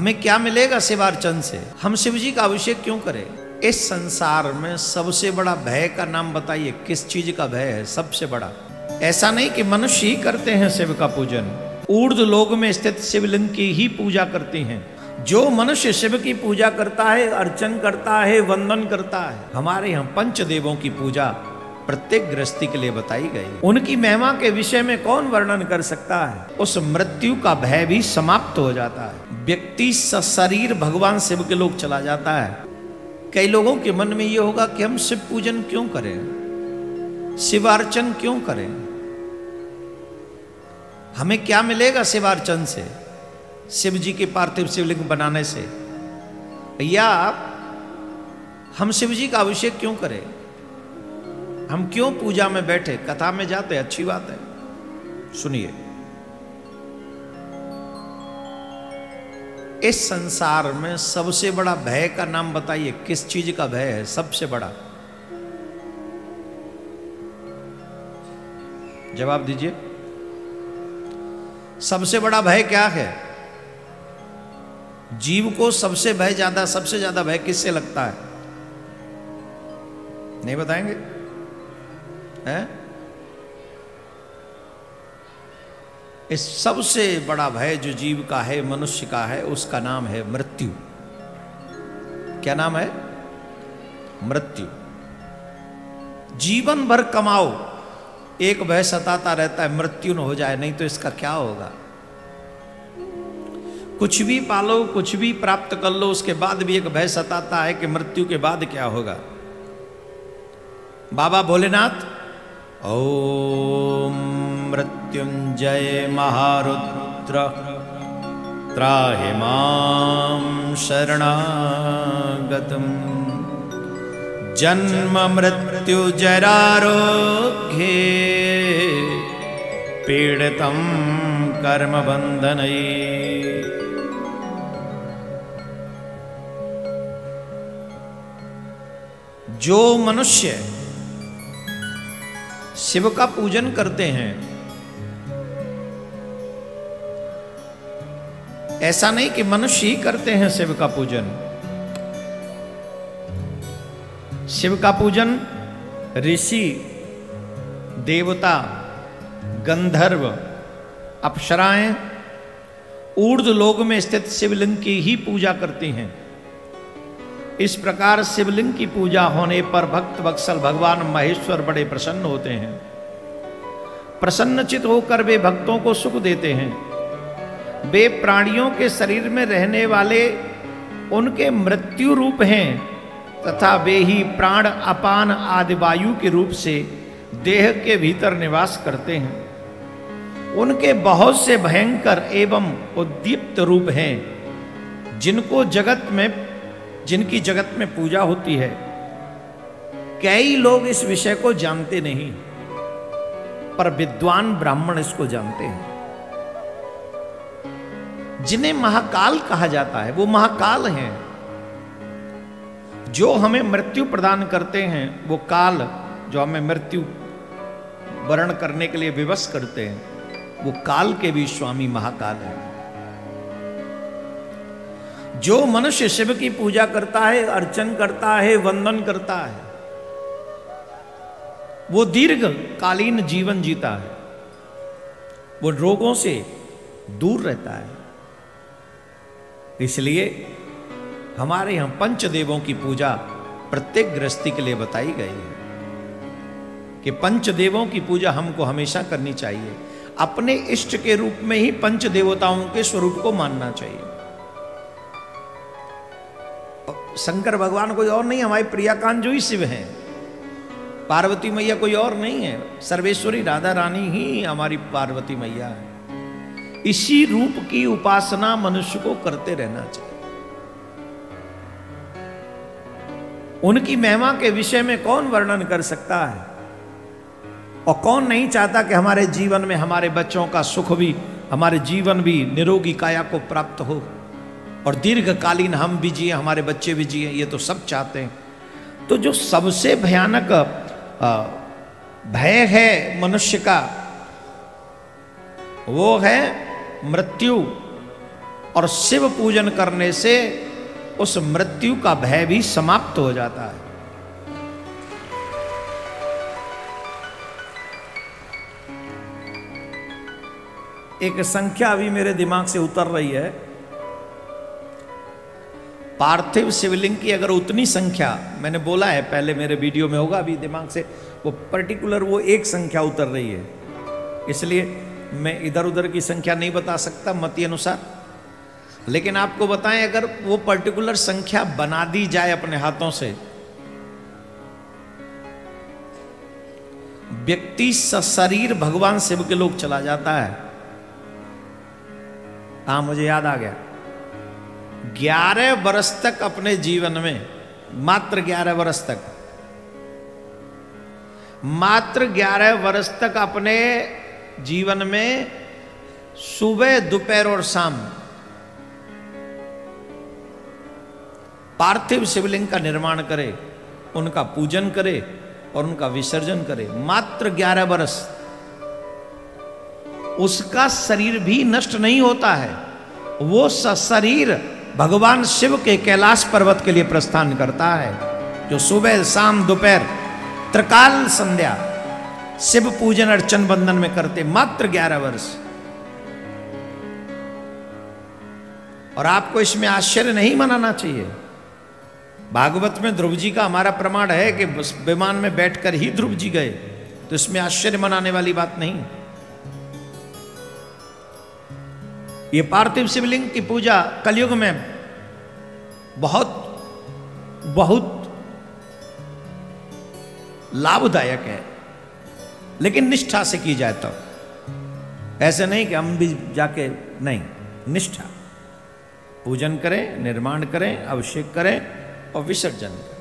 हमें क्या मिलेगा शिवार्चन से? हम शिव जी का अभिषेक क्यों करें? इस संसार में सबसे बड़ा भय का नाम बताइए, किस चीज का भय है सबसे बड़ा? ऐसा नहीं कि मनुष्य ही करते हैं शिव का पूजन, ऊर्ध्व लोक में स्थित शिवलिंग की ही पूजा करते हैं। जो मनुष्य शिव की पूजा करता है, अर्चन करता है, वंदन करता है, हमारे यहाँ पंचदेवों की पूजा प्रत्येक गृहस्थी के लिए बताई गई। उनकी महिमा के विषय में कौन वर्णन कर सकता है? उस मृत्यु का भय भी समाप्त हो जाता है। व्यक्ति सशरीर भगवान शिव के लोग चला जाता है। कई लोगों के मन में ये होगा कि हम शिव पूजन क्यों करें, शिवार्चन क्यों करें, हमें क्या मिलेगा शिवार्चन से, शिव जी के पार्थिव शिवलिंग बनाने से? या हम शिव जी का अभिषेक क्यों करें? हम क्यों पूजा में बैठे, कथा में जाते, अच्छी बात है, सुनिए। इस संसार में सबसे बड़ा भय का नाम बताइए, किस चीज का भय है सबसे बड़ा? जवाब दीजिए। सबसे बड़ा भय क्या है? जीव को सबसे ज्यादा भय किससे लगता है? नहीं बताएंगे? हैं? इस सबसे बड़ा भय जो जीव का है, मनुष्य का है, उसका नाम है मृत्यु। क्या नाम है? मृत्यु। जीवन भर कमाओ, एक भय सताता रहता है, मृत्यु न हो जाए, नहीं तो इसका क्या होगा। कुछ भी पालो, कुछ भी प्राप्त कर लो, उसके बाद भी एक भय सताता है कि मृत्यु के बाद क्या होगा। बाबा भोलेनाथ ओम मृत्युंजय महारुद्र त्राहि मां शरणागतम् जन्म मृत्यु जरारोग्ये पीड़ितं कर्म बंधनैः। जो मनुष्य शिव का पूजन करते हैं, ऐसा नहीं कि मनुष्य ही करते हैं शिव का पूजन। शिव का पूजन ऋषि, देवता, गंधर्व, अप्सराएं ऊर्ध्व लोक में स्थित शिवलिंग की ही पूजा करती हैं। इस प्रकार शिवलिंग की पूजा होने पर भक्त वत्सल भगवान महेश्वर बड़े प्रसन्न होते हैं। प्रसन्नचित होकर वे भक्तों को सुख देते हैं। वे प्राणियों के शरीर में रहने वाले उनके मृत्यु रूप हैं तथा वे ही प्राण, अपान आदि वायु के रूप से देह के भीतर निवास करते हैं। उनके बहुत से भयंकर एवं उद्दीप्त रूप हैं जिनकी जगत में पूजा होती है। कई लोग इस विषय को जानते नहीं, पर विद्वान ब्राह्मण इसको जानते हैं। जिन्हें महाकाल कहा जाता है, वो महाकाल हैं। जो हमें मृत्यु प्रदान करते हैं, वो काल जो हमें मृत्यु वर्ण करने के लिए विवश करते हैं, वो काल के भी स्वामी महाकाल हैं। जो मनुष्य शिव की पूजा करता है, अर्चन करता है, वंदन करता है, वो दीर्घकालीन जीवन जीता है, वो रोगों से दूर रहता है। इसलिए हमारे यहां पंचदेवों की पूजा प्रत्येक गृहस्थी के लिए बताई गई है कि पंचदेवों की पूजा हमको हमेशा करनी चाहिए। अपने इष्ट के रूप में ही पंच देवताओं के स्वरूप को मानना चाहिए। शंकर भगवान कोई और नहीं, हमारी प्रियाकांत जो ही शिव हैं। पार्वती मैया कोई और नहीं है, सर्वेश्वरी राधा रानी ही हमारी पार्वती मैया है। इसी रूप की उपासना मनुष्य को करते रहना चाहिए। उनकी महिमा के विषय में कौन वर्णन कर सकता है? और कौन नहीं चाहता कि हमारे जीवन में हमारे बच्चों का सुख भी, हमारे जीवन भी निरोगी काया को प्राप्त हो और दीर्घकालीन हम भी जिए, हमारे बच्चे भी जिए, ये तो सब चाहते हैं। तो जो सबसे भयानक भय है मनुष्य का, वो है मृत्यु। और शिव पूजन करने से उस मृत्यु का भय भी समाप्त हो जाता है। एक संख्या अभी मेरे दिमाग से उतर रही है, पार्थिव शिवलिंग की अगर उतनी संख्या, मैंने बोला है पहले मेरे वीडियो में, होगा अभी दिमाग से वो पर्टिकुलर वो एक संख्या उतर रही है, इसलिए मैं इधर उधर की संख्या नहीं बता सकता मति अनुसार। लेकिन आपको बताएं, अगर वो पर्टिकुलर संख्या बना दी जाए अपने हाथों से, व्यक्ति सशरीर भगवान शिव के लोग चला जाता है। हाँ, मुझे याद आ गया, 11 वर्ष तक अपने जीवन में, मात्र 11 वर्ष तक, मात्र 11 वर्ष तक अपने जीवन में सुबह, दोपहर और शाम पार्थिव शिवलिंग का निर्माण करे, उनका पूजन करे और उनका विसर्जन करे। मात्र 11 वर्ष। उसका शरीर भी नष्ट नहीं होता है, वो शरीर भगवान शिव के कैलाश पर्वत के लिए प्रस्थान करता है, जो सुबह शाम दोपहर त्रिकाल संध्या शिव पूजन अर्चन बंदन में करते। मात्र 11 वर्ष। और आपको इसमें आश्चर्य नहीं मनाना चाहिए। भागवत में ध्रुव जी का हमारा प्रमाण है कि विमान में बैठकर ही ध्रुव जी गए, तो इसमें आश्चर्य मनाने वाली बात नहीं। ये पार्थिव शिवलिंग की पूजा कलयुग में बहुत बहुत लाभदायक है, लेकिन निष्ठा से की जाए तो। ऐसे नहीं कि हम भी जाके, नहीं, निष्ठा। पूजन करें, निर्माण करें, अभिषेक करें और विसर्जन करें।